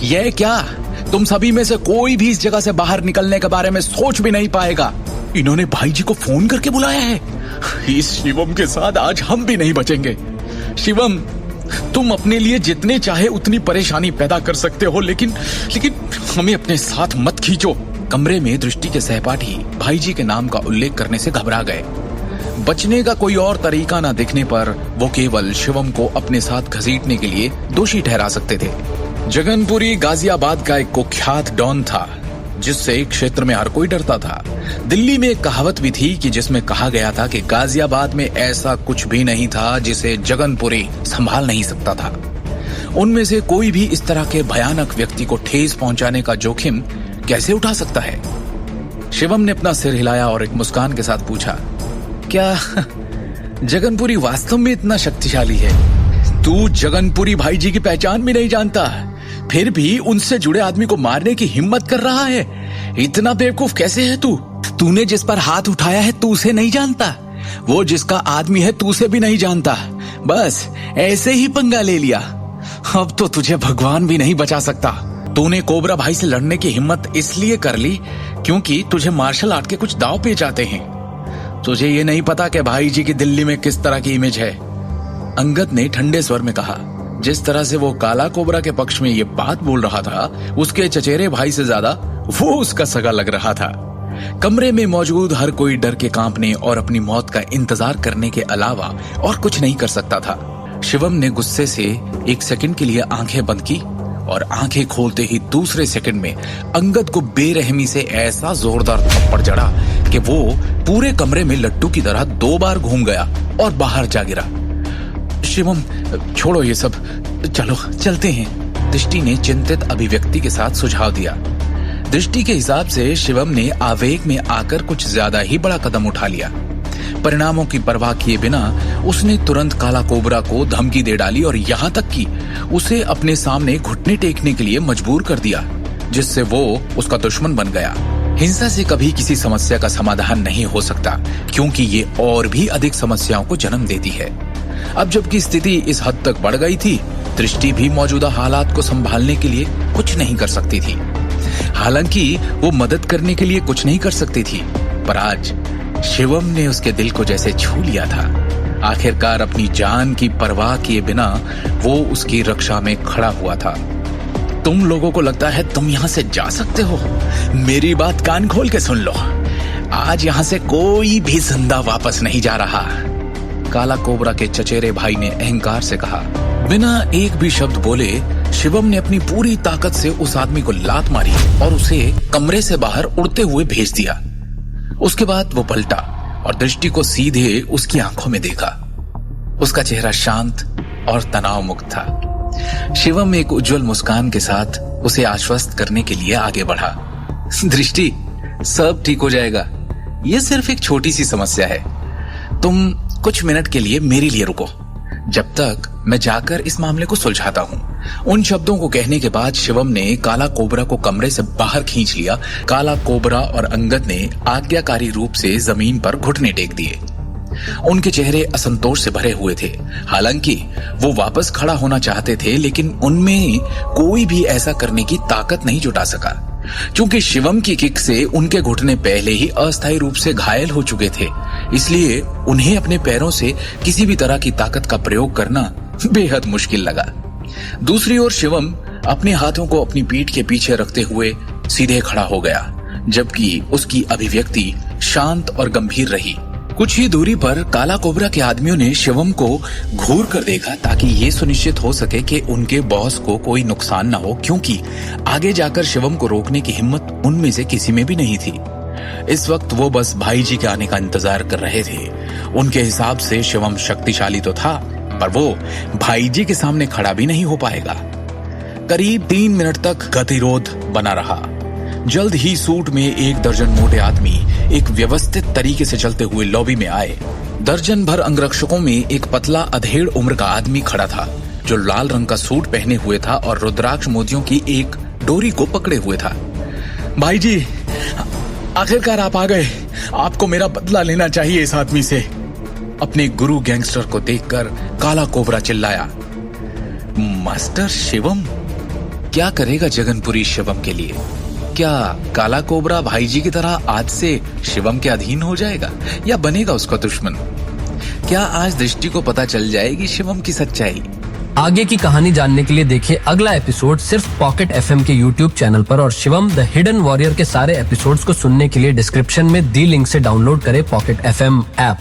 ये क्या, तुम सभी में से कोई भी इस जगह से बाहर निकलने के बारे में सोच भी नहीं पाएगा। इन्होंने भाई जी को फोन करके बुलाया है। इस शिवम के साथ आज हम भी नहीं बचेंगे। शिवम, तुम अपने लिए जितने चाहे उतनी परेशानी पैदा कर सकते हो, लेकिन हमें अपने साथ मत खींचो। कमरे में दृष्टि के सहपाठी भाई जी के नाम का उल्लेख करने से घबरा गए। बचने का कोई और तरीका न दिखने पर वो केवल शिवम को अपने साथ घसीटने के लिए दोषी ठहरा सकते थे। जगनपुरी गाजियाबाद का एक कुख्यात डॉन था, जिससे एक क्षेत्र में हर कोई डरता था। दिल्ली में एक कहावत भी थी कि जिसमें कहा गया था कि गाजियाबाद में ऐसा कुछ भी नहीं था जिसे जगनपुरी संभाल नहीं सकता था। उनमें से कोई भी इस तरह के भयानक व्यक्ति को ठेस पहुंचाने का जोखिम कैसे उठा सकता है? शिवम ने अपना सिर हिलाया और एक मुस्कान के साथ पूछा, क्या जगनपुरी वास्तव में इतना शक्तिशाली है? तू जगनपुरी भाई जी की पहचान भी नहीं जानता, फिर भी उनसे जुड़े आदमी को मारने की हिम्मत कर रहा है। इतना बेवकूफ कैसे है तू? तूने जिस पर हाथ उठाया है तू उसे नहीं जानता, वो जिसका आदमी है तू उसे भी नहीं जानता, बस ऐसे ही पंगा ले लिया। अब तो तुझे भगवान भी नहीं बचा सकता। तूने कोबरा भाई से लड़ने की हिम्मत इसलिए कर ली क्योंकि तुझे मार्शल आर्ट के कुछ दांव पेच आते हैं। तुझे ये नहीं पता कि भाई जी की दिल्ली में किस तरह की इमेज है। अंगद ने ठंडे स्वर में कहा। जिस तरह से वो काला कोबरा के पक्ष में ये बात बोल रहा था, उसके चचेरे भाई से ज्यादा वो उसका सगा लग रहा था। कमरे में मौजूद हर कोई डर के कांपने और अपनी मौत का इंतजार करने के अलावा और कुछ नहीं कर सकता था। शिवम ने गुस्से से एक सेकंड के लिए आंखें बंद की और आंखें खोलते ही दूसरे सेकंड में अंगद को बेरहमी से ऐसा जोरदार थप्पड़ जड़ा कि वो पूरे कमरे में लट्टू की तरह 2 बार घूम गया और बाहर जा गिरा। शिवम, छोड़ो ये सब, चलो चलते हैं, दृष्टि ने चिंतित अभिव्यक्ति के साथ सुझाव दिया। दृष्टि के हिसाब से शिवम ने आवेग में आकर कुछ ज्यादा ही बड़ा कदम उठा लिया। परिणामों की परवाह किए बिना उसने तुरंत काला कोबरा को धमकी दे डाली और यहाँ तक कि उसे अपने सामने घुटने टेकने के लिए मजबूर कर दिया, जिससे वो उसका दुश्मन बन गया। हिंसा से कभी किसी समस्या का समाधान नहीं हो सकता, क्योंकि ये और भी अधिक समस्याओं को जन्म देती है। अब जबकि स्थिति इस हद तक बढ़ गई थी, दृष्टि भी मौजूदा हालात को संभालने के लिए कुछ नहीं कर सकती थी। हालांकि वो मदद करने के लिए कुछ नहीं कर सकती थी, पर आज शिवम ने उसके दिल को जैसे छू लिया था। आखिरकार अपनी जान की परवाह किए बिना वो उसकी रक्षा में खड़ा हुआ था। तुम लोगों को लगता है तुम यहाँ से जा सकते हो? मेरी बात कान खोल के सुन लो, आज यहाँ से कोई भी जिंदा वापस नहीं जा रहा। काला कोबरा के चचेरे भाई ने अहंकार से कहा। बिना एक भी शब्द बोले शिवम ने अपनी पूरी ताकत से उस आदमी को लात मारी और उसे कमरे से बाहर उड़ते हुए भेज दिया। उसके बाद वो पलटा और दृष्टि को सीधे उसकी आंखों में देखा। उसका चेहरा शांत और तनाव मुक्त था। शिवम एक उज्जवल मुस्कान के साथ उसे आश्वस्त करने के लिए आगे बढ़ा। दृष्टि, सब ठीक हो जाएगा, ये सिर्फ एक छोटी सी समस्या है। तुम कुछ मिनट के लिए मेरे लिए रुको, जब तक मैं जाकर इस मामले को सुलझाता हूँ। उन शब्दों को कहने के बाद शिवम ने काला कोबरा को कमरे से बाहर खींच लिया। काला कोबरा और अंगद ने आज्ञाकारी रूप से जमीन पर घुटने टेक दिए। उनके चेहरे असंतोष से भरे हुए थे। हालांकि वो वापस खड़ा होना चाहते थे, लेकिन उनमें कोई भी ऐसा करने की ताकत नहीं जुटा सका, क्योंकि शिवम की किक से उनके घुटने पहले ही अस्थायी रूप से घायल हो चुके थे। इसलिए उन्हें अपने पैरों से किसी भी तरह की ताकत का प्रयोग करना बेहद मुश्किल लगा। दूसरी ओर शिवम अपने हाथों को अपनी पीठ के पीछे रखते हुए सीधे खड़ा हो गया, जबकि उसकी अभिव्यक्ति शांत और गंभीर रही। कुछ ही दूरी पर काला कोबरा के आदमियों ने शिवम को घूर कर देखा, ताकि ये सुनिश्चित हो सके कि उनके बॉस को कोई नुकसान न हो, क्योंकि आगे जाकर शिवम को रोकने की हिम्मत उनमें से किसी में भी नहीं थी। इस वक्त वो बस भाई जी के आने का इंतजार कर रहे थे। उनके हिसाब से शिवम शक्तिशाली तो था, पर वो भाई जी के सामने खड़ा भी नहीं हो पाएगा। करीब 3 मिनट तक गतिरोध बना रहा। जल्द ही सूट में 1 दर्जन मोटे आदमी एक व्यवस्थित तरीके से चलते हुए लॉबी में आए। दर्जन भर अंगरक्षकों में एक पतला अधेड़ उम्र का आदमी खड़ा था, जो लाल रंग का सूट पहने हुए था और रुद्राक्ष मोतियों की एक डोरी को पकड़े हुए था। भाई जी, आखिरकार आप आ गए। आपको मेरा बदला लेना चाहिए इस आदमी से। अपने गुरु गैंगस्टर को देखकर काला कोबरा चिल्लाया। मास्टर शिवम, क्या करेगा जगनपुरी शिवम के लिए? क्या काला कोबरा भाई जी की तरह आज से शिवम के अधीन हो जाएगा या बनेगा उसका दुश्मन? क्या आज दृष्टि को पता चल जाएगी शिवम की सच्चाई? आगे की कहानी जानने के लिए देखिए अगला एपिसोड सिर्फ पॉकेट एफएम के यूट्यूब चैनल पर और शिवम द हिडन वॉरियर के सारे एपिसोड्स को सुनने के लिए डिस्क्रिप्शन में दी लिंक से डाउनलोड करें पॉकेट एफएम ऐप।